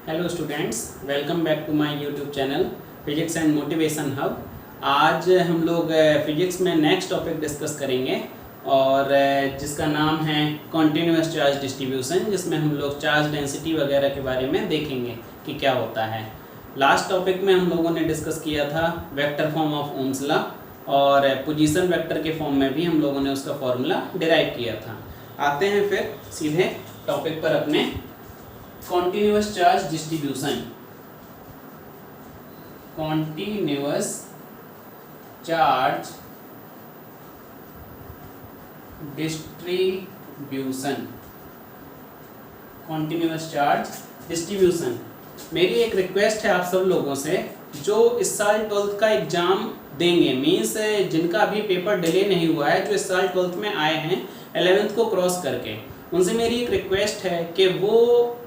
Hello students, welcome back to my YouTube channel physics and motivation hub. आज हम लोग physics में next topic discuss करेंगे और जिसका नाम है कॉन्टिन्यूस चार्ज डिस्ट्रीब्यूशन, जिसमें हम लोग चार्ज डेंसिटी वगैरह के बारे में देखेंगे कि क्या होता है। लास्ट टॉपिक में हम लोगों ने डिस्कस किया था vector form of Ohm's law और पोजीशन वेक्टर के फॉर्म में भी हम लोगों ने उसका फॉर्मूला डिराइव किया था। आते हैं फिर सीधे टॉपिक पर अपने। continuous charge distribution, continuous charge distribution, continuous charge distribution। मेरी एक रिक्वेस्ट है आप सब लोगों से जो इस साल 12th का एग्जाम देंगे, मीन्स जिनका अभी पेपर डिले नहीं हुआ है, जो इस साल 12th में आए हैं 11th को क्रॉस करके, उनसे मेरी एक रिक्वेस्ट है कि वो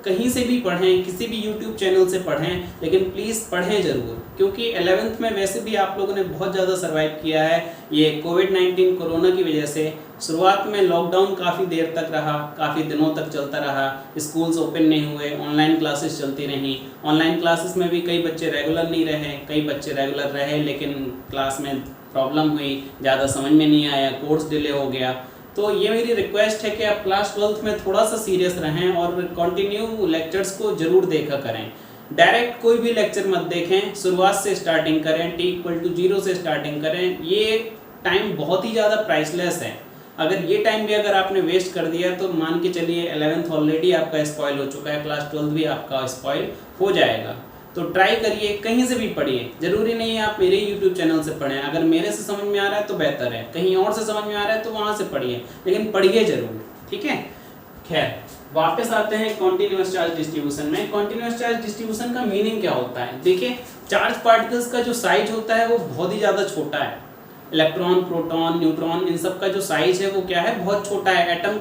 कहीं से भी पढ़ें, किसी भी यूट्यूब चैनल से पढ़ें, लेकिन प्लीज़ पढ़ें ज़रूर, क्योंकि 11th में वैसे भी आप लोगों ने बहुत ज़्यादा सर्वाइव किया है। ये कोविड-19 कोरोना की वजह से शुरुआत में लॉकडाउन काफ़ी देर तक रहा, काफ़ी दिनों तक चलता रहा, स्कूल्स ओपन नहीं हुए, ऑनलाइन क्लासेस चलती रहीं। ऑनलाइन क्लासेस में भी कई बच्चे रेगुलर नहीं रहे, कई बच्चे रेगुलर रहे लेकिन क्लास में प्रॉब्लम हुई, ज़्यादा समझ में नहीं आया, कोर्स डिले हो गया। तो ये मेरी रिक्वेस्ट है कि आप क्लास 12th में थोड़ा सा सीरियस रहें और कंटिन्यू लेक्चर्स को ज़रूर देखा करें। डायरेक्ट कोई भी लेक्चर मत देखें, शुरुआत से स्टार्टिंग करें, t=0 से स्टार्टिंग करें। ये टाइम बहुत ही ज़्यादा प्राइसलेस है। अगर ये टाइम भी अगर आपने वेस्ट कर दिया तो मान के चलिए 11th ऑलरेडी आपका स्पॉइल हो चुका है, क्लास 12th भी आपका स्पॉइल हो जाएगा। तो ट्राई करिए, कहीं से भी पढ़िए, ज़रूरी नहीं है आप मेरे यूट्यूब चैनल से पढ़ें। अगर मेरे से समझ में आ रहा है तो बेहतर है, कहीं और से समझ में आ रहा है तो वहाँ से पढ़िए, लेकिन पढ़िए ज़रूर, ठीक है। खैर, वापस आते हैं कॉन्टिन्यूस चार्ज डिस्ट्रीब्यूशन में। कॉन्टिन्यूस चार्ज डिस्ट्रीब्यूशन का मीनिंग क्या होता है? देखिए, चार्ज पार्टिकल्स का जो साइज होता है वो बहुत ही ज़्यादा छोटा है। इलेक्ट्रॉन, प्रोटॉन, न्यूट्रॉन, इन सब का जो साइज है वो क्या है? बहुत छोटा है। एटम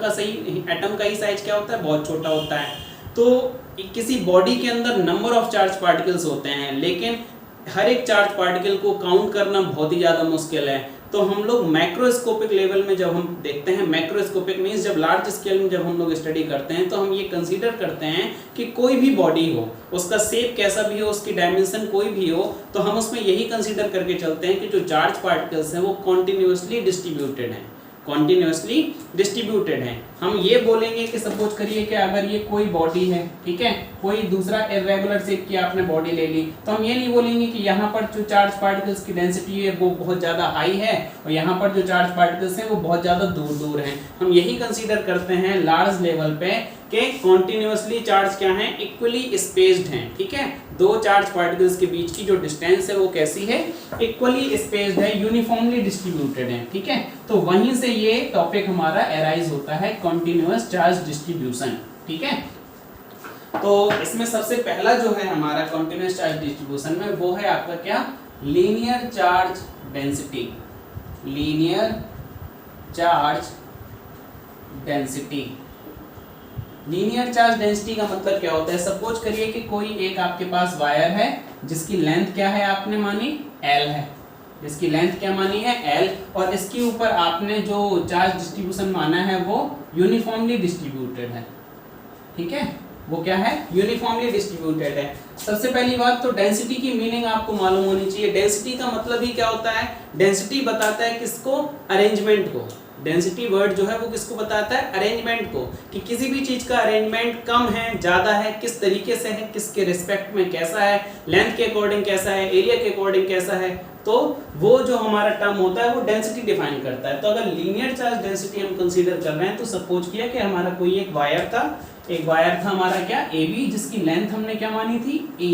का ही साइज क्या होता है? बहुत छोटा होता है। तो किसी बॉडी के अंदर नंबर ऑफ चार्ज पार्टिकल्स होते हैं, लेकिन हर एक चार्ज पार्टिकल को काउंट करना बहुत ही ज़्यादा मुश्किल है। तो हम लोग मैक्रोस्कोपिक लेवल में जब हम देखते हैं, मैक्रोस्कोपिक मीन्स जब लार्ज स्केल में जब हम लोग स्टडी करते हैं, तो हम ये कंसीडर करते हैं कि कोई भी बॉडी हो, उसका शेप कैसा भी हो, उसकी डायमेंशन कोई भी हो, तो हम उसमें यही कंसीडर करके चलते हैं कि जो चार्ज पार्टिकल्स हैं वो कॉन्टिन्यूसली डिस्ट्रीब्यूटेड हैं, कॉन्टिन्यूसली डिस्ट्रीब्यूटेड है। हम ये बोलेंगे कि सपोज करिए कि अगर ये कोई बॉडी है, ठीक है, कोई दूसरा इर्रेगुलर शेप की आपने बॉडी ले ली, तो हम ये नहीं बोलेंगे कि यहाँ पर जो चार्ज पार्टिकल्स की डेंसिटी है वो बहुत ज़्यादा हाई है और यहाँ पर जो चार्ज पार्टिकल्स हैं वो बहुत ज़्यादा दूर दूर हैं। हम यही कंसीडर करते हैं लार्ज लेवल पे कि कॉन्टिन्यूसली चार्ज क्या है? इक्वली स्पेस्ड हैं, ठीक है। दो चार्ज पार्टिकल्स के बीच की जो डिस्टेंस है वो कैसी है? इक्वली स्पेस्ड है, यूनिफॉर्मली डिस्ट्रीब्यूटेड है, ठीक है। तो वहीं से ये टॉपिक हमारा एराइज होता है, कॉन्टिन्यूस चार्ज डिस्ट्रीब्यूशन, ठीक है। तो इसमें सबसे पहला जो है हमारा कॉन्टिन्यूस चार्ज डिस्ट्रीब्यूशन में, वो है आपका क्या? Linear charge density. Linear charge density. Linear charge density का मतलब क्या होता है? सपोज करिए कि कोई एक आपके पास वायर है जिसकी लेंथ क्या है आपने मानी? L है। इसकी लेंथ क्या मानी है? L, और इसके ऊपर आपने जो चार्ज डिस्ट्रीब्यूशन माना है वो यूनिफॉर्मली डिस्ट्रीब्यूटेड है, ठीक है। वो क्या है? यूनिफॉर्मली डिस्ट्रीब्यूटेड है। सबसे पहली बात तो डेंसिटी की मीनिंग आपको मालूम होनी चाहिए। डेंसिटी का मतलब ही क्या होता है? डेंसिटी बताता है किसको? अरेंजमेंट को। डेंसिटी वर्ड जो है वो किसको बताता है? अरेंजमेंट को, कि किसी भी चीज का अरेंजमेंट कम है, ज्यादा है, किस तरीके से है, किसके रिस्पेक्ट में कैसा है, लेंथ के अकॉर्डिंग कैसा है, एरिया के अकॉर्डिंग कैसा है। तो वो जो हमारा टर्म होता है वो डेंसिटी डिफाइन करता है। तो अगर लीनियर चार्ज डेंसिटी हम कंसीडर कर रहे हैं, तो सपोज किया कि हमारा कोई एक वायर था हमारा क्या? AB, जिसकी लेंथ हमने क्या मानी थी? E,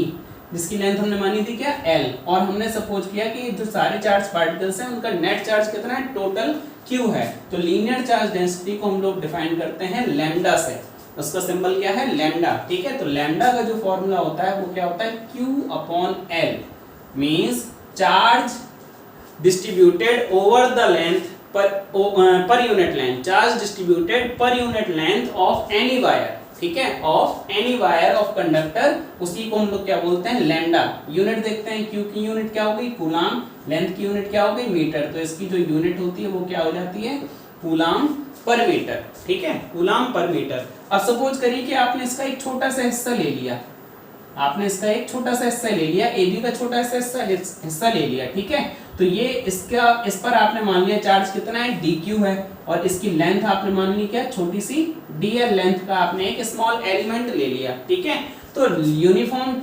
जिसकी लेंथ हमने मानी थी क्या? L, और हमने सपोज किया कि जो सारे चार्ज पार्टिकल्स हैं उनका नेट चार्ज कितना है? टोटल Q है। तो लीनियर चार्ज डेंसिटी को हम लोग डिफाइन करते हैं लैम्डा से। उसका सिंबल क्या है? लैम्डा, ठीक है। तो लैम्डा का जो फॉर्मूला होता है वो क्या होता है? Q/L, means charge distributed over the length per unit length, charge distributed per unit length of any wire, ठीक है, of any wire of conductor, उसी को हम लोग क्या बोलते हैं? लैम्डा। यूनिट देखते हैं, क्यू की यूनिट क्या होगी? कूलाम, लेंथ की यूनिट क्या होगी? मीटर। तो इसकी जो यूनिट होती है वो क्या हो जाती है? कूलाम पर मीटर, ठीक है, कूलाम पर मीटर। अब सपोज करिए कि आपने इसका एक छोटा सा हिस्सा ले लिया, आपने इसका एक छोटा सा हिस्सा ले लिया, ए बी का छोटा सा हिस्सा ले लिया, ठीक है। तो ये इसका इस पर आपने मान लिया चार्ज कितना है, डी क्यू है, और इसकी लेंथ आपने मान ली क्या, छोटी सी डीएल लेंथ का आपने एक स्मॉल एलिमेंट ले लिया, ठीक है। तो यूनिफॉर्म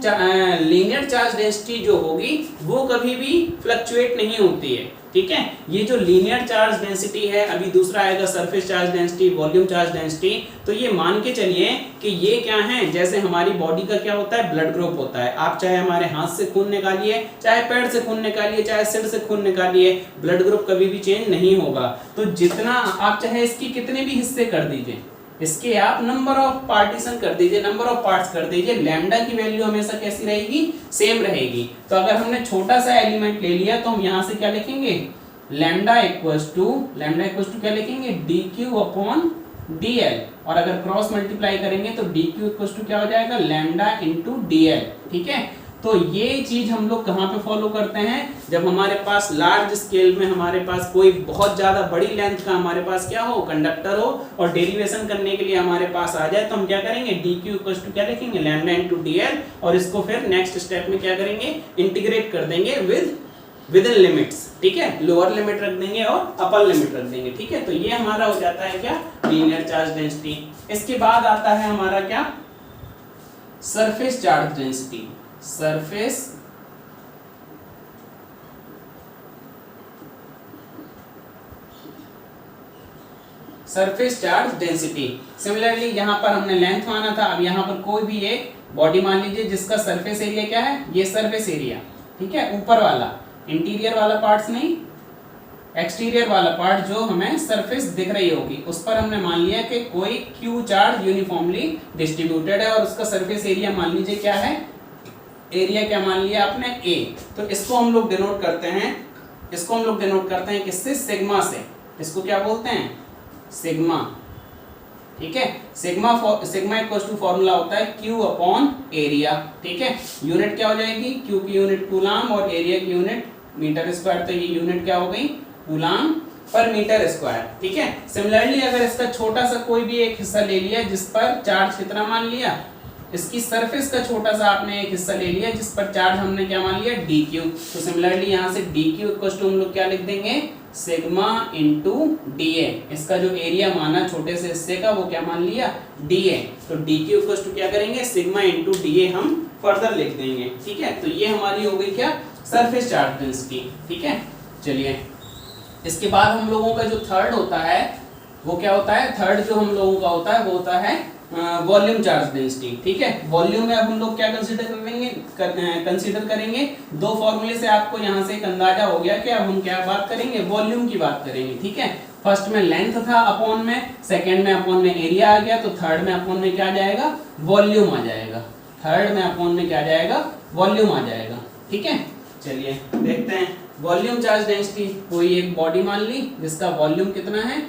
लीनियर चार्ज डेंसिटी जो होगी वो कभी भी फ्लक्चुएट नहीं होती है, ठीक है। ये जो लीनियर चार्ज डेंसिटी है, अभी दूसरा आएगा surface charge density, volume charge density. तो ये मान के चलिए कि ये क्या है, जैसे हमारी बॉडी का क्या होता है, ब्लड ग्रुप होता है। आप चाहे हमारे हाथ से खून निकालिए, चाहे पैर से खून निकालिए, चाहे सिर से खून निकालिए, ब्लड ग्रुप कभी भी चेंज नहीं होगा। तो जितना आप चाहे इसकी कितने भी हिस्से कर दीजिए, इसके आप नंबर ऑफ पार्टीशन कर दीजिए, नंबर ऑफ पार्ट्स कर दीजिए, लैम्डा की वैल्यू हमेशा कैसी रहेगी, सेम रहेगी। तो अगर हमने छोटा सा एलिमेंट ले लिया तो हम यहाँ से क्या लिखेंगे, लैम्डा इक्वल्स टू क्या लिखेंगे, D Q upon D L, और अगर क्रॉस मल्टीप्लाई करेंगे तो डी क्यू इक्वल्स टू क्या हो जाएगा, लैम्डा इंटू डी एल, ठीक है। तो ये चीज हम लोग कहाँ पे फॉलो करते हैं, जब हमारे पास लार्ज स्केल में हमारे पास कोई बहुत ज्यादा बड़ी लेंथ का हमारे पास क्या हो, कंडक्टर हो, और डेरिवेशन करने के लिए हमारे पास आ जाए, तो हम क्या करेंगे, डी क्यू इक्वल्स टू क्या लिखेंगे, लैम्डा इंटू डी एल, और इसको फिर नेक्स्ट स्टेप में क्या करेंगे, इंटीग्रेट कर देंगे विद इन लिमिट्स, ठीक है। लोअर लिमिट रख देंगे और अपर लिमिट रख देंगे, ठीक है। तो ये हमारा हो जाता है क्या, लीनियर चार्ज डेंसिटी। इसके बाद आता है हमारा क्या, surface charge density. Surface charge density. Similarly यहाँ पर हमने लेंथ माना था, अब यहाँ पर कोई भी एक बॉडी मान लीजिए जिसका सरफेस एरिया क्या है, ये सरफेस एरिया, ठीक है, ऊपर वाला, इंटीरियर वाला पार्ट्स नहीं, एक्सटीरियर वाला पार्ट जो हमें सरफेस दिख रही होगी, उस पर हमने मान लिया कि कोई क्यू चार्ज यूनिफॉर्मली डिस्ट्रीब्यूटेड है, और उसका सरफेस एरिया मान लीजिए क्या है, एरिया क्या मान लिया आपने, ए। तो इसको हम लोग डिनोट करते हैं, किससे, सिग्मा से। इसको क्या बोलते हैं, सिग्मा, ठीक है। सिग्मा इक्वल्स टू फॉर्मूला होता है क्यू अपॉन एरिया, ठीक है। यूनिट क्या हो जाएगी, क्यू की यूनिट कूलाम और एरिया की यूनिट मीटर स्क्वायर, तो ये यूनिट क्या हो गई, कूलाम पर मीटर स्क्वायर, ठीक है। सिमिलरली अगर इसका छोटा सा कोई भी एक हिस्सा ले लिया जिस पर चार्ज कितना मान लिया, इसकी सरफेस का छोटा सा आपने एक हिस्सा ले लिया जिस पर चार्ज हमने क्या मान लिया, डी क्यू। तो सिमिलरली यहाँ से डी क्यू इक्वल्स टू हम लोग क्या लिख देंगे, सिग्मा इंटू डी ए। इसका जो एरिया माना छोटे से हिस्से का वो क्या मान लिया, डी ए। तो डी क्यू इक्वल्स टू क्या करेंगे, सिग्मा इंटू डी ए हम फर्दर लिख देंगे, ठीक है। तो ये हमारी हो गई क्या, सरफेस चार्ज डेंसिटी, ठीक है। चलिए इसके बाद हम लोगों का जो थर्ड होता है वो क्या होता है, थर्ड जो हम लोगों का होता है वो होता है वॉल्यूम चार्ज डेंसिटी, ठीक है। वॉल्यूम में अब हम लोग क्या कंसीडर करेंगे, दो फॉर्मूले से आपको यहाँ से एक अंदाजा हो गया कि अब हम क्या बात करेंगे, वॉल्यूम की बात करेंगे, ठीक है। फर्स्ट में लेंथ था अपॉन में, सेकंड में अपॉन में एरिया आ गया, तो थर्ड में अपॉन में क्या आ जाएगा, वॉल्यूम आ जाएगा। थर्ड में अपॉन में क्या आ जाएगा, वॉल्यूम आ जाएगा, ठीक है। चलिए देखते हैं वॉल्यूम चार्ज डेंसिटी। कोई एक बॉडी मान ली जिसका वॉल्यूम कितना है,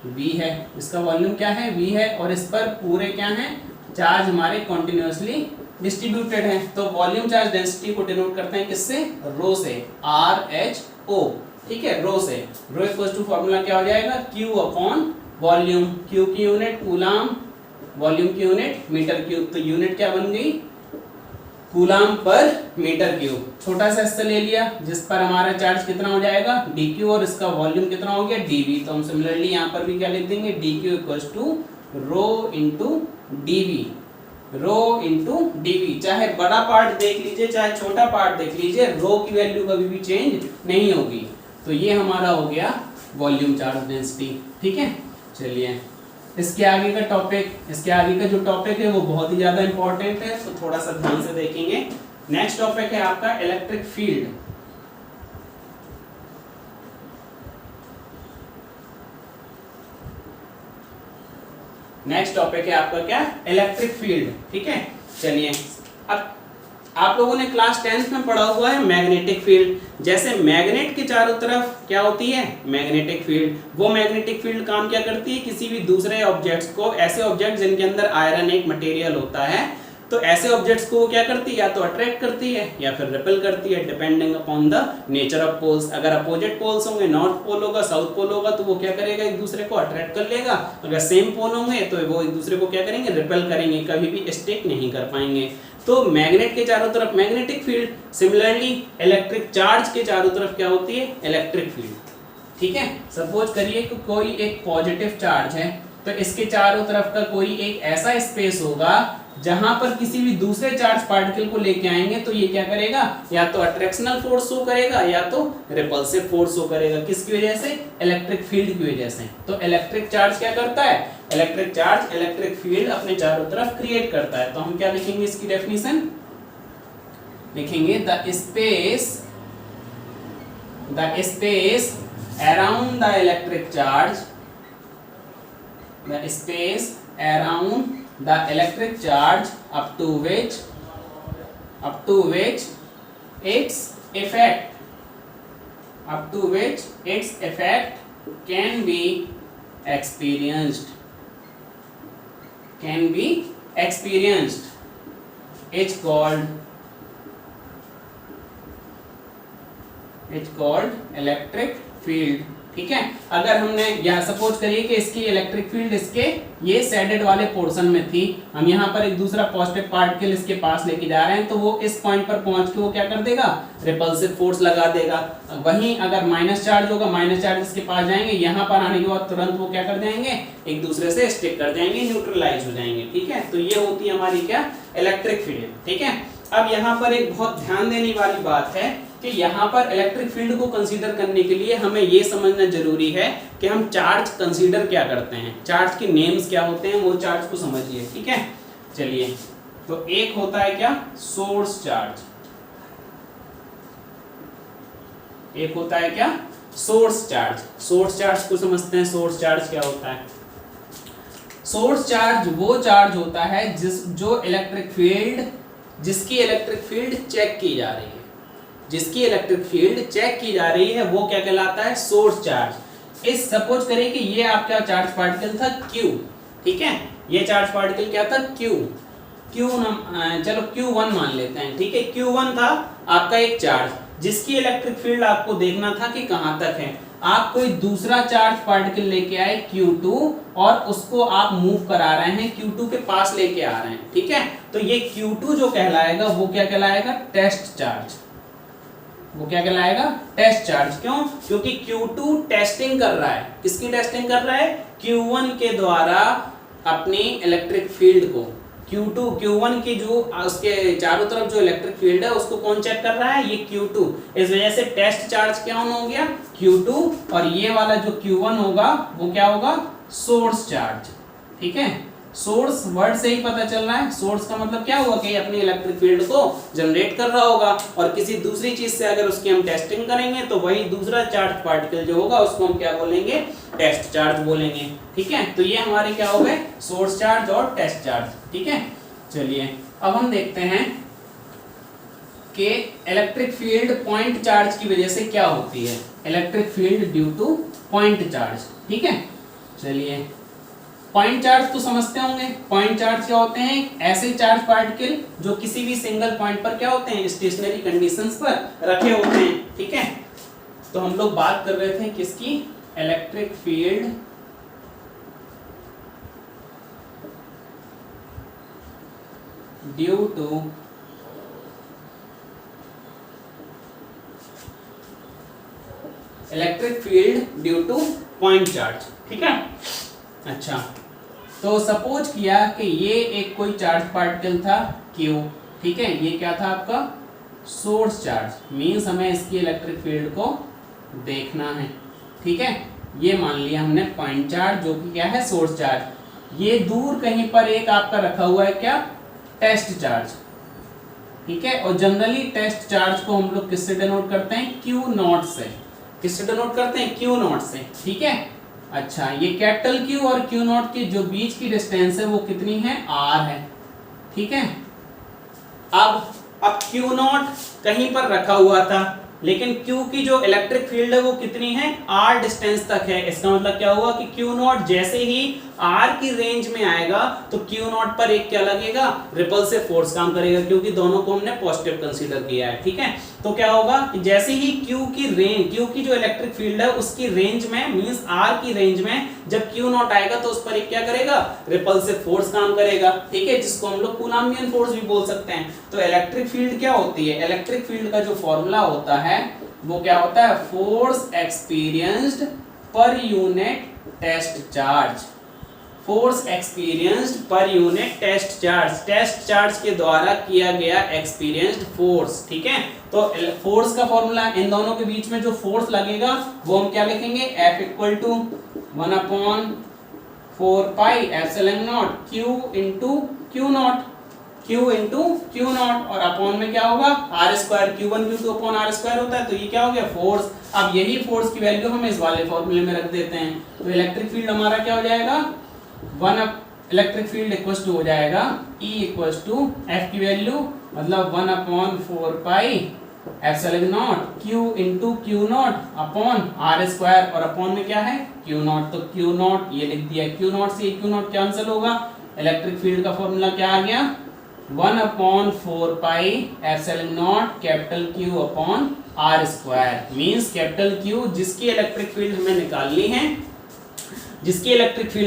v है, इसका वॉल्यूम क्या है, v है, और इस पर पूरे क्या हैं, चार्ज हमारे कॉन्टिन्यूसली डिस्ट्रीब्यूटेड है। तो वॉल्यूम चार्ज डेंसिटी को डिनोट करते हैं किससे, रो से, RHO, ठीक है, रो से। रो इक्वल्स टू फॉर्मूला क्या हो जाएगा, Q अपॉन वॉल्यूम, Q की यूनिट कूलाम, वॉल्यूम की यूनिट मीटर क्यूब। तो यूनिट क्या बन गई, कूलाम पर मीटर क्यूब। छोटा सा हिस्सा ले लिया जिस पर हमारा चार्ज कितना हो जाएगा, dq, और इसका वॉल्यूम कितना हो गया, dv। तो हम सिमिलरली यहाँ पर भी क्या लिख देंगे, dq equals to rho into dv। चाहे बड़ा पार्ट देख लीजिए चाहे छोटा पार्ट देख लीजिए, रो की वैल्यू कभी भी चेंज नहीं होगी। तो ये हमारा हो गया वॉल्यूम चार्ज डेंसिटी, ठीक है। चलिए इसके आगे का जो टॉपिक है वो बहुत ही ज्यादा इंपॉर्टेंट है, तो थोड़ा सा ध्यान से देखेंगे। नेक्स्ट टॉपिक है आपका इलेक्ट्रिक फील्ड। नेक्स्ट टॉपिक है आपका क्या, इलेक्ट्रिक फील्ड, ठीक है। चलिए अब आप लोगों ने क्लास 10th में पढ़ा हुआ है मैग्नेटिक फील्ड। जैसे मैग्नेट के चारों तरफ क्या होती है, मैग्नेटिक फील्ड। वो मैग्नेटिक फील्ड काम क्या करती है, किसी भी दूसरे ऑब्जेक्ट्स को, ऐसे ऑब्जेक्ट जिनके अंदर आयरन एक मटेरियल होता है, तो ऐसे ऑब्जेक्ट्स को वो क्या करती है, या तो अट्रैक्ट करती है या फिर रिपेल करती है, depending upon the nature of poles. अगर अपोजिट पोल्स होंगे, नॉर्थ पोल होगा, साउथ पोल होगा, तो वो क्या करेगा, एक दूसरे को अट्रैक्ट कर लेगा। अगर सेम पोल होंगे तो वो एक दूसरे को क्या करेंगे, रिपेल करेंगे, कभी भी स्टिक नहीं कर पाएंगे। तो मैग्नेट के चारों तरफ magnetic field, similarly electric charge के चारों तरफ क्या होती है, इलेक्ट्रिक फील्ड। ठीक है, सपोज करिए कि कोई एक पॉजिटिव चार्ज है, तो इसके चारों तरफ का कोई एक ऐसा स्पेस होगा जहां पर किसी भी दूसरे चार्ज पार्टिकल को लेके आएंगे तो ये क्या करेगा, या तो अट्रैक्शनल फोर्स शो करेगा या तो रिपल्सिव फोर्स शो करेगा। किसकी वजह से, इलेक्ट्रिक फील्ड की वजह से। तो इलेक्ट्रिक चार्ज क्या करता है, इलेक्ट्रिक चार्ज इलेक्ट्रिक फील्ड अपने चारों तरफ क्रिएट करता है। तो हम क्या लिखेंगे, इसकी डेफिनेशन लिखेंगे, the space around the electric charge, the space around the electric charge up to which its effect can be experienced it's called electric field. ठीक है, अगर हमने यहाँ सपोज करिए कि इसकी इलेक्ट्रिक फील्ड इसके ये शेडेड वाले पोर्शन में थी, हम यहाँ पर एक दूसरा पॉजिटिव पार्टिकल इसके पास लेके जा रहे हैं, तो वो इस पॉइंट पर पहुंच के वो क्या कर देगा, रिपल्सिव फोर्स लगा देगा। वहीं अगर माइनस चार्ज होगा, माइनस चार्ज इसके पास जाएंगे, यहाँ पर आने के बाद तुरंत वो क्या कर जाएंगे, एक दूसरे से स्टिक कर जाएंगे, न्यूट्रलाइज हो जाएंगे। ठीक है, तो ये होती है हमारी क्या, इलेक्ट्रिक फील्ड। ठीक है, अब यहाँ पर एक बहुत ध्यान देने वाली बात है कि यहाँ पर इलेक्ट्रिक फील्ड को कंसीडर करने के लिए हमें ये समझना जरूरी है कि हम चार्ज कंसीडर क्या करते हैं, चार्ज के नेम्स क्या होते हैं, वो चार्ज को समझिए। ठीक है, चलिए, तो एक होता है क्या, सोर्स चार्ज, एक होता है क्या, सोर्स चार्ज। सोर्स चार्ज को समझते हैं, सोर्स चार्ज क्या होता है। सोर्स चार्ज वो चार्ज होता है जिसकी इलेक्ट्रिक फील्ड चेक की जा रही है, जिसकी इलेक्ट्रिक फील्ड चेक की जा रही है वो क्या कहलाता है, सोर्स चार्ज। इस सपोज करें कि ये आपका चार्ज पार्टिकल था Q। ठीक है, ये चार्ज पार्टिकल क्या था, चलो Q1 मान लेते हैं। ठीक है, Q1 था आपका एक चार्ज जिसकी इलेक्ट्रिक फील्ड आपको देखना था कि कहां तक है। आप कोई दूसरा चार्ज पार्टिकल लेके आए Q2 और उसको आप मूव करा रहे हैं, Q2 के पास लेके आ रहे हैं। ठीक है, तो ये Q2 जो कहलाएगा वो क्या कहलाएगा, टेस्ट चार्ज। वो क्या कहलाएगा, टेस्ट चार्ज। क्यों, क्योंकि Q2 टेस्टिंग कर रहा है, किसकी टेस्टिंग कर रहा है, Q1 के द्वारा अपनी इलेक्ट्रिक फील्ड को। Q1 की जो उसके चारों तरफ जो इलेक्ट्रिक फील्ड है उसको कौन चेक कर रहा है, ये Q2। इस वजह से टेस्ट चार्ज क्या हो गया, Q2, और ये वाला जो Q1 होगा वो क्या होगा, सोर्स चार्ज। ठीक है, सोर्स वर्ड से ही पता चल रहा है, सोर्स का मतलब क्या हुआ कि अपनी इलेक्ट्रिक फील्ड को जनरेट कर रहा होगा, और किसी दूसरी चीज से अगर उसकी हम टेस्टिंग करेंगे तो वही दूसरा चार्ज पार्टिकल जो होगा उसको हम क्या बोलेंगे, टेस्ट चार्ज बोलेंगे। ठीक है, तो ये हमारे क्या हो गए, सोर्स चार्ज और टेस्ट चार्ज। ठीक है, चलिए अब हम देखते हैं कि इलेक्ट्रिक फील्ड पॉइंट चार्ज की वजह से क्या होती है, electric field due two point charge. ठीक है, चलिए पॉइंट चार्ज तो समझते होंगे। पॉइंट चार्ज क्या होते हैं, ऐसे चार्ज पार्टिकल जो किसी भी सिंगल पॉइंट पर क्या होते हैं, स्टेशनरी कंडीशंस पर रखे होते हैं। ठीक है, तो हम लोग बात कर रहे थे किसकी, electric field due two point charge. ठीक है, अच्छा, तो सपोज किया कि ये एक कोई चार्ज पार्टिकल था Q। ठीक है, ये क्या था आपका, सोर्स चार्ज, मीन्स हमें इसकी इलेक्ट्रिक फील्ड को देखना है। ठीक है, ये मान लिया हमने पॉइंट चार्ज जो कि क्या है, सोर्स चार्ज। ये दूर कहीं पर एक आपका रखा हुआ है क्या, टेस्ट चार्ज। ठीक है, और जनरली टेस्ट चार्ज को हम लोग किससे डिनोट करते हैं, Q0 से। किससे डिनोट करते हैं, Q0 से। ठीक है, अच्छा, ये कैपिटल Q और Q0 के जो बीच की डिस्टेंस है वो कितनी है, R है। ठीक है, अब Q0 कहीं पर रखा हुआ था, लेकिन Q की जो इलेक्ट्रिक फील्ड है वो कितनी है, R डिस्टेंस तक है। इसका मतलब क्या हुआ कि Q नॉट जैसे ही R की रेंज में आएगा तो Q नॉट पर एक क्या लगेगा, रिपल्सिव फोर्स काम करेगा, क्योंकि दोनों को हमने पॉजिटिव कंसीडर किया है। ठीक है, तो क्या होगा कि जैसे ही Q की जो इलेक्ट्रिक फील्ड है उसकी रेंज में, मींस R की रेंज में जब Q नॉट आएगा तो उस पर एक क्या करेगा, रिपल्सिव फोर्स काम करेगा। ठीक है, जिसको हम लोग कूलम्बियन फोर्स भी बोल सकते हैं। तो इलेक्ट्रिक फील्ड क्या होती है, इलेक्ट्रिक फील्ड का जो फॉर्मूला होता है वो क्या होता है, force experienced per unit test charge. Force experienced per unit test charge के द्वारा किया गया एक्सपीरियंस्ड फोर्स। ठीक है, तो फोर्स का फॉर्मूला, इन दोनों के बीच में जो फोर्स लगेगा वो हम क्या लिखेंगे, F equal to 1/4 pi epsilon naught Q into Q naught, और अपॉन में क्या होगा, R square, Q1 Q2 upon R square होता है। तो ये क्या हो गया, फोर्स। अब यही फोर्स की वैल्यू हम इस वाले फॉर्मूले में रख देते हैं, तो इलेक्ट्रिक फील्ड हमारा क्या हो जाएगा, इलेक्ट्रिक फील्ड इक्वल्स टू हो जाएगा E इक्वल्स टू F की वैल्यू मतलब 1/4 pi epsilon naught Q into Q not upon R square, और अपॉन में क्या है, Q नॉट। तो Q नॉट ये लिख दिया, Q नॉट से Q नॉट कैंसिल होगा, इलेक्ट्रिक फील्ड का फॉर्मूला क्या आ गया, 1/4 pi epsilon not capital Q upon R square. Means capital Q जिसकी इलेक्ट्रिक फील्ड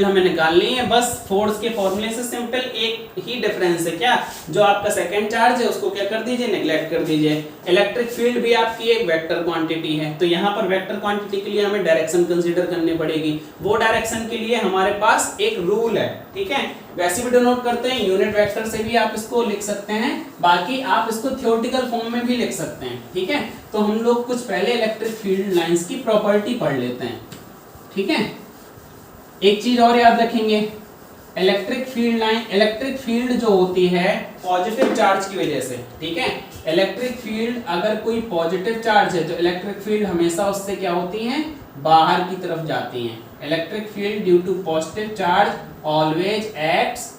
हमें निकालनी है, बस फोर्स के फॉर्मूले से सिंपल एक ही डिफरेंस है, क्या, जो आपका सेकंड चार्ज है उसको क्या कर दीजिए, नेग्लेक्ट कर दीजिए। इलेक्ट्रिक फील्ड भी आपकी एक वेक्टर क्वांटिटी है, तो यहाँ पर वेक्टर क्वांटिटी के लिए हमें डायरेक्शन कंसीडर करनी पड़ेगी। वो डायरेक्शन के लिए हमारे पास एक रूल है। ठीक है, वैसे भी डिनोट करते हैं, यूनिट वेक्टर से भी आप इसको लिख सकते हैं, बाकी आप इसको थ्योरेटिकल फॉर्म में भी लिख सकते हैं। ठीक है, तो हम लोग कुछ पहले इलेक्ट्रिक फील्ड लाइंस की प्रॉपर्टी पढ़ लेते हैं। ठीक है, एक चीज और याद रखेंगे, इलेक्ट्रिक फील्ड जो होती है पॉजिटिव चार्ज की वजह से। ठीक है, इलेक्ट्रिक फील्ड अगर कोई पॉजिटिव चार्ज है तो इलेक्ट्रिक फील्ड हमेशा उससे क्या होती है, बाहर की तरफ जाती हैं। Electric field due to positive charge always acts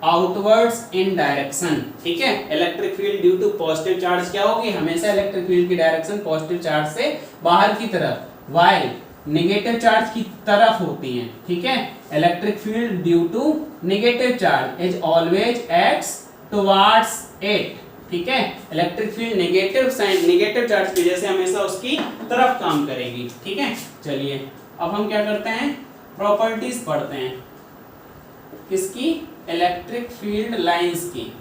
outwards in direction. ठीक है, electric field due to positive charge क्या होगी, हमेशा इलेक्ट्रिक फील्ड की डायरेक्शन पॉजिटिव चार्ज से बाहर की तरफ, व्हाइल नेगेटिव चार्ज की तरफ होती हैं। ठीक है, electric field due to negative charge is always acts towards it. ठीक है, इलेक्ट्रिक फील्ड नेगेटिव चार्ज की वजह से हमेशा उसकी तरफ काम करेगी। ठीक है, चलिए अब हम क्या करते हैं, प्रॉपर्टीज पढ़ते हैं, किसकी, इलेक्ट्रिक फील्ड लाइंस की।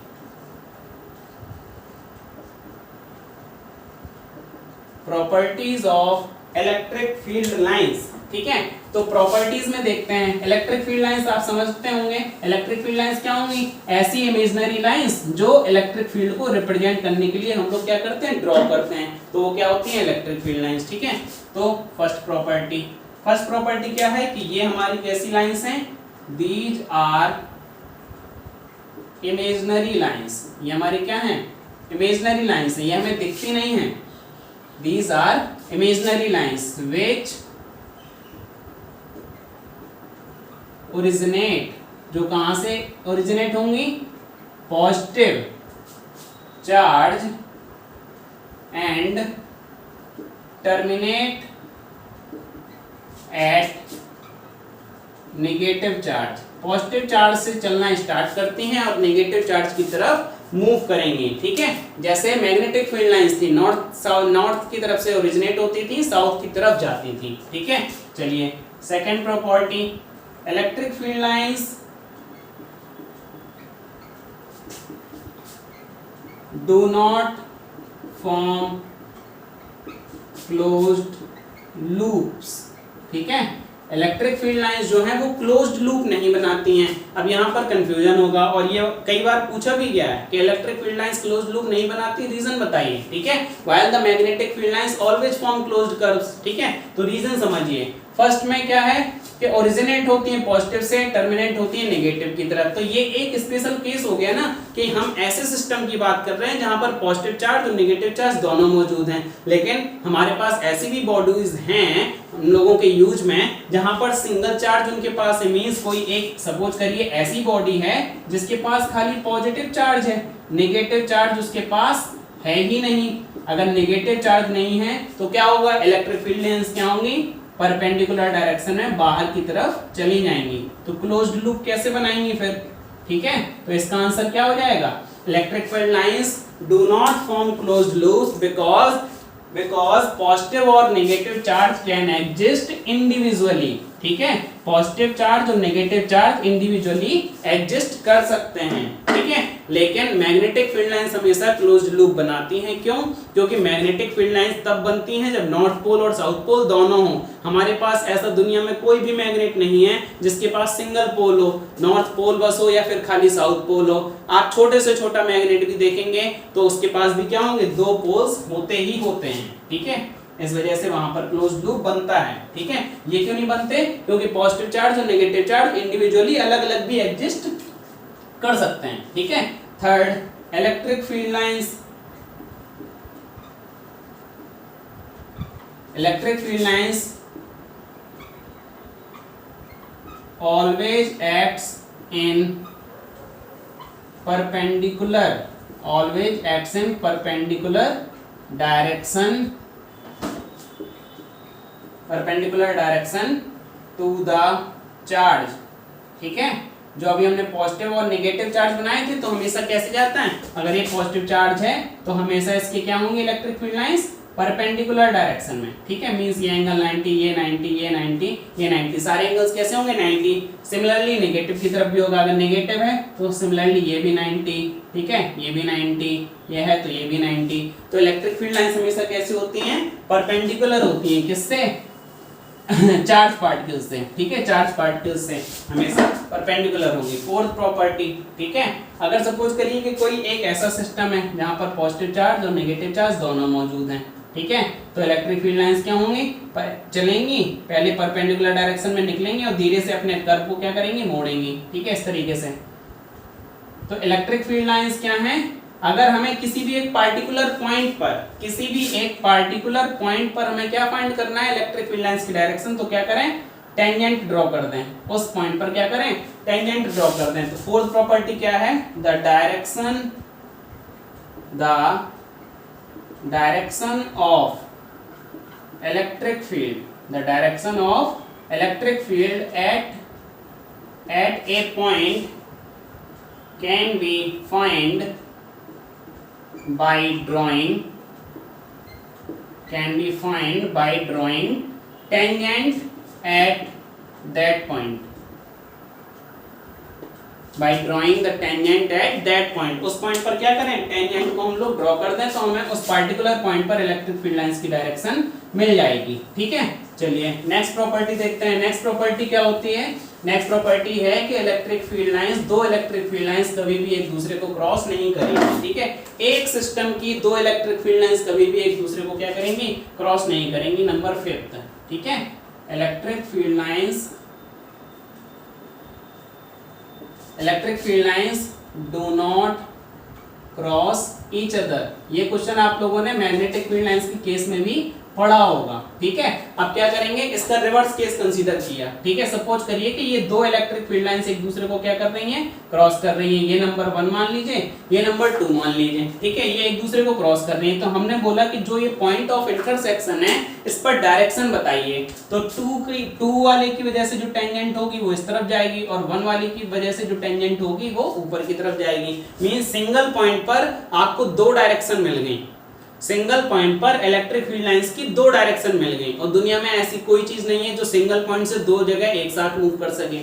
Properties of electric field lines. ठीक है, तो प्रॉपर्टीज में देखते हैं, इलेक्ट्रिक फील्ड लाइंस आप समझते होंगे, इलेक्ट्रिक फील्ड लाइंस क्या होंगी, ऐसी इमेजिनरी लाइंस जो इलेक्ट्रिक फील्ड को रिप्रेजेंट करने के लिए हम लोग क्या करते हैं, ड्रॉ करते हैं, तो वो क्या होती है, इलेक्ट्रिक फील्ड लाइंस। ठीक है, तो फर्स्ट प्रॉपर्टी क्या है कि ये हमारी कैसी लाइंस हैं, दीज आर इमेजिनरी लाइंस, ये हमारी क्या है, इमेजिनरी लाइंस है, ये हमें दिखती नहीं है। These are imaginary lines which originate, जो कहां से ओरिजिनेट होंगी, positive charge and terminate at negative charge. Positive charge से चलना स्टार्ट करती हैं और नेगेटिव चार्ज की तरफ मूव करेंगी। ठीक है, जैसे मैग्नेटिक फील्ड लाइंस थी, नॉर्थ की तरफ से ओरिजिनेट होती थी, साउथ की तरफ जाती थी। ठीक है, चलिए second property, electric field lines do not form closed loops. ठीक है, इलेक्ट्रिक फील्ड लाइंस जो है वो क्लोज्ड लूप नहीं बनाती हैं। अब यहाँ पर कंफ्यूजन होगा और ये कई बार पूछा भी गया है कि electric field lines closed loop नहीं बनाती, रीजन बताइए। ठीक है, while the magnetic field lines always form closed curves. ठीक है, तो रीजन समझिए, फर्स्ट में क्या है कि ओरिजिनेट होती है पॉजिटिव से, टर्मिनेट होती है नेगेटिव की तरफ। तो ये एक स्पेशल केस हो गया ना कि हम ऐसे सिस्टम की बात कर रहे हैं जहां पर पॉजिटिव चार्ज और नेगेटिव चार्ज दोनों मौजूद हैं, लेकिन हमारे पास ऐसी भी बॉडीज हैं हम लोगों के यूज में जहां पर सिंगल चार्ज उनके पास है। मींस कोई एक सपोज करिए ऐसी बॉडी है जिसके पास खाली पॉजिटिव चार्ज है, नेगेटिव चार्ज उसके पास है ही नहीं। अगर नेगेटिव चार्ज नहीं है तो क्या होगा, इलेक्ट्रिक फील्ड लाइंस क्या होंगी, परपेंडिकुलर डायरेक्शन में बाहर की तरफ चली जाएंगी। तो क्लोज्ड लूप कैसे बनाएंगे फिर, ठीक है। तो इसका आंसर क्या हो जाएगा, electric field lines do not form closed loop because positive और negative charge can exist individually, ठीक है। पॉजिटिव चार्ज और नेगेटिव चार्ज इंडिविजुअली एग्जिस्ट कर सकते हैं, ठीक है। लेकिन मैग्नेटिक फील्ड लाइंस हमेशा क्लोज्ड लूप बनाती हैं, क्यों, क्योंकि मैग्नेटिक फील्ड लाइंस तब बनती हैं जब नॉर्थ पोल और साउथ पोल दोनों हो। हमारे पास ऐसा दुनिया में कोई भी मैग्नेट नहीं है जिसके पास सिंगल पोल हो, नॉर्थ पोल बस हो या फिर खाली साउथ पोल हो। आप छोटे से छोटा मैग्नेट भी देखेंगे तो उसके पास भी क्या होंगे, दो पोल्स होते ही होते हैं, ठीक है। इस वजह से वहां पर क्लोज्ड लूप बनता है, ठीक है। ये क्यों नहीं बनते, क्योंकि पॉजिटिव चार्ज और नेगेटिव चार्ज इंडिविजुअली अलग अलग भी एग्जिस्ट कर सकते हैं, ठीक है। Third, electric field lines always acts in perpendicular direction to the charge, ठीक है। जो अभी हमने पॉजिटिव और नेगेटिव चार्ज बनाए थे तो हमेशा कैसे जाता है, अगर ये पॉजिटिव चार्ज है तो हमेशा इसके क्या होंगे, electric field lines perpendicular direction में, ठीक है। मींस ये एंगल 90, ये 90, ये 90, ये 90, सारे एंगल्स कैसे होंगे, 90। सिमिलरली नेगेटिव की तरफ भी होगा, अगर नेगेटिव है तो सिमिलरली ये भी 90, ठीक है, ये भी 90, ये है तो ये भी 90। तो इलेक्ट्रिक फील्ड लाइंस हमेशा कैसे होती हैं, परपेंडिकुलर होती हैं, किससे, चार्ज पार्टिकल से, ठीक है, चार्ज पार्टिकल से हमेशा परपेंडिकुलर होंगी। फोर्थ प्रॉपर्टी, ठीक है, अगर सपोज करिए कि कोई एक ऐसा सिस्टम है जहां पर पॉजिटिव चार्ज और नेगेटिव चार्ज दोनों मौजूद हैं, ठीक है, तो इलेक्ट्रिक फील्ड लाइंस क्या होंगी, चलेंगी, पहले परपेंडिकुलर डायरेक्शन में निकलेंगी और धीरे से अपने कर्व को क्या करेंगी, मोड़ेंगी, ठीक है, इस तरीके से। तो इलेक्ट्रिक फील्ड लाइंस क्या है, अगर हमें किसी भी एक पार्टिकुलर पॉइंट पर हमें क्या फाइंड करना है, इलेक्ट्रिक फील्ड लाइंस की डायरेक्शन, तो क्या करें, टेंजेंट ड्रॉ कर दें, उस पॉइंट पर क्या करें, टेंजेंट ड्रॉ कर दें। तो फोर्थ प्रॉपर्टी क्या है, the direction of electric field at A point can be find by drawing tangent at that point, उस पॉइंट पर क्या करें, टेंजेंट को हम लोग ड्रॉ कर दें तो हमें उस पार्टिकुलर पॉइंट पर इलेक्ट्रिक फील्ड लाइंस की डायरेक्शन मिल जाएगी, ठीक है। चलिए नेक्स्ट प्रॉपर्टी देखते हैं। नेक्स्ट प्रॉपर्टी क्या होती है, नेक्स्ट प्रॉपर्टी है कि दो इलेक्ट्रिक फील्ड लाइंस कभी भी एक दूसरे को क्रॉस नहीं करेंगी, ठीक है। एक सिस्टम की दो इलेक्ट्रिक फील्ड लाइंस कभी भी एक दूसरे को क्या करेंगी, क्रॉस नहीं करेंगी। नंबर 5, ठीक है, electric field lines do not cross each other. ये क्वेश्चन आप लोगों ने मैग्नेटिक फील्ड लाइंस के केस में भी पढ़ा होगा, ठीक है। अब क्या करेंगे, इसका रिवर्स केस कंसीडर किया, ठीक है। सपोज करिए कि ये दो इलेक्ट्रिक फील्ड लाइंस एक दूसरे को क्या कर रही हैं, क्रॉस कर रही हैं। ये नंबर 1 मान लीजिए, ये नंबर 2 मान लीजिए, ठीक है, ये एक दूसरे को क्रॉस कर रही हैं। तो हमने बोला कि जो ये पॉइंट ऑफ इंटरसेक्शन है इस पर डायरेक्शन बताइए। तो 2 वाले की वजह से जो टेंजेंट होगी वो इस तरफ जाएगी और 1 वाले की वजह से जो टेंजेंट होगी वो ऊपर की तरफ जाएगी। मींस सिंगल पॉइंट पर आपको दो डायरेक्शन मिल गई, सिंगल पॉइंट पर इलेक्ट्रिक फील्ड लाइंस की दो डायरेक्शन मिल गई। और दुनिया में ऐसी कोई चीज नहीं है जो सिंगल पॉइंट से दो जगह एक साथ मूव कर सके।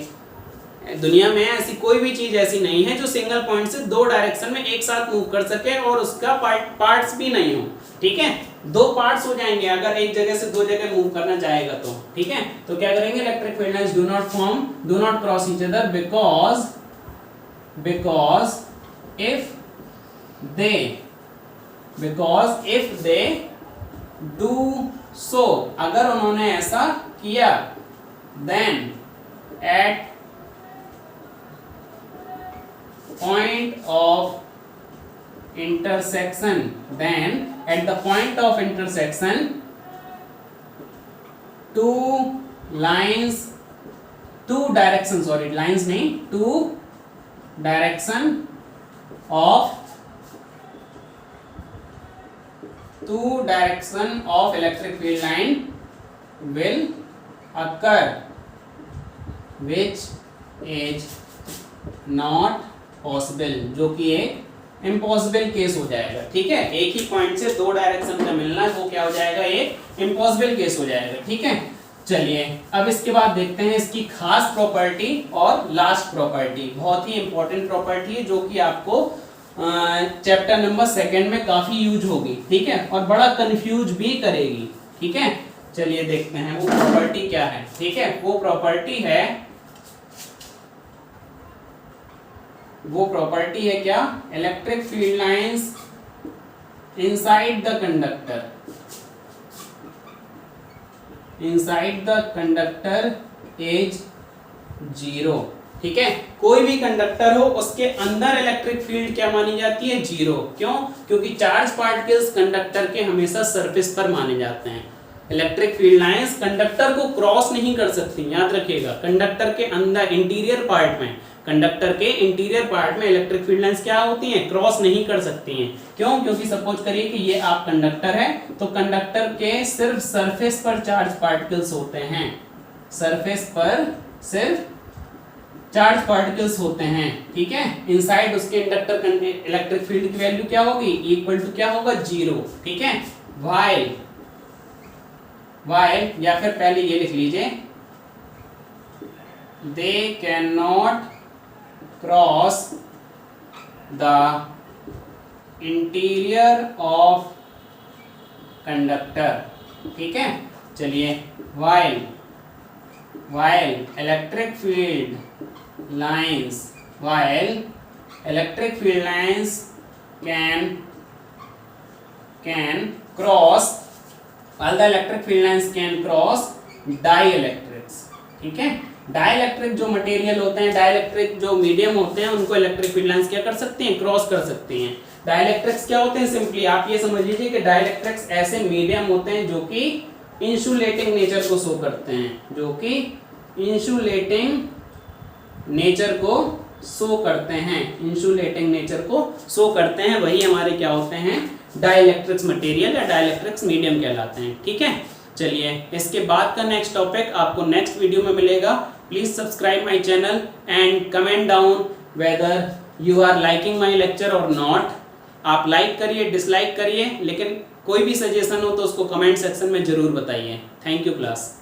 दुनिया में ऐसी कोई भी चीज ऐसी नहीं है जो सिंगल पॉइंट से दो डायरेक्शन में एक साथ मूव कर सके और उसका पार्ट्स भी नहीं हो, ठीक है। दो पार्ट्स हो जाएंगे अगर एक जगह से दो जगह मूव करना चाहेगा तो, ठीक है। तो क्या करेंगे, electric field lines do not cross each other because if they do so, अगर उन्होंने ऐसा किया, then at point of intersection, two direction of 2 direction of electric field line will occur which is not possible, जो कि एक impossible case हो जाएगा। ठीक है, एक ही पॉइंट से 2 डायरेक्शन का मिलना वो क्या हो जाएगा, एक इम्पॉसिबल केस हो जाएगा। ठीक है, चलिए अब इसके बाद देखते हैं इसकी खास प्रॉपर्टी और लास्ट प्रॉपर्टी। बहुत ही इंपॉर्टेंट प्रॉपर्टी है जो कि आपको चैप्टर नंबर 2 में काफी यूज होगी। ठीक है, और बड़ा कंफ्यूज भी करेगी। ठीक है, चलिए देखते हैं वो प्रॉपर्टी क्या है। ठीक है, वो प्रॉपर्टी है क्या, electric field lines inside the conductor is zero. ठीक है, कोई भी कंडक्टर हो उसके अंदर इलेक्ट्रिक फील्ड क्या मानी जाती है, जीरो। क्यों? क्योंकि चार्ज पार्टिकल्स कंडक्टर के हमेशा सरफेस पर माने जाते हैं। इलेक्ट्रिक फील्ड लाइंस कंडक्टर को क्रॉस नहीं कर सकती, याद रखिएगा। कंडक्टर के अंदर इंटीरियर पार्ट में इलेक्ट्रिक फील्ड लाइंस क्या होती हैं, क्रॉस नहीं कर सकती हैं। क्यों? क्योंकि सपोज करिए कि ये आप कंडक्टर है, तो कंडक्टर के सिर्फ सरफेस पर चार्ज पार्टिकल्स होते हैं, सरफेस पर सिर्फ चार्ज पार्टिकल्स होते हैं। ठीक है, इनसाइड उसके इंडक्टर इलेक्ट्रिक फील्ड की वैल्यू क्या होगी, इक्वल टू क्या होगा, जीरो। ठीक है, वाइल या फिर पहले ये लिख लीजिए, they can not cross the interior of conductor. ठीक है, चलिए while electric field lines can cross, all the electric field lines can cross dielectrics। ठीक है, डाइलेक्ट्रिक जो मटेरियल होते हैं, डाइलेक्ट्रिक जो मीडियम होते हैं, उनको इलेक्ट्रिक फील्ड लाइंस क्या कर सकती हैं, क्रॉस कर सकती हैं। डाइलेक्ट्रिक्स क्या होते हैं, सिंपली आप ये समझ लीजिए कि डाइलेक्ट्रिक्स ऐसे मीडियम होते हैं जो कि इंसुलेटिंग नेचर को शो करते हैं, वही हमारे क्या होते हैं, डाइलेक्ट्रिक्स मटेरियल या डाइलेक्ट्रिक्स मीडियम कहलाते हैं। ठीक है, चलिए इसके बाद का नेक्स्ट टॉपिक आपको नेक्स्ट वीडियो में मिलेगा। Please subscribe my channel and comment down whether you are liking my lecture और नॉट। आप लाइक करिए, डिसलाइक करिए, लेकिन कोई भी सजेशन हो तो उसको कमेंट सेक्शन में जरूर बताइए। Thank you class.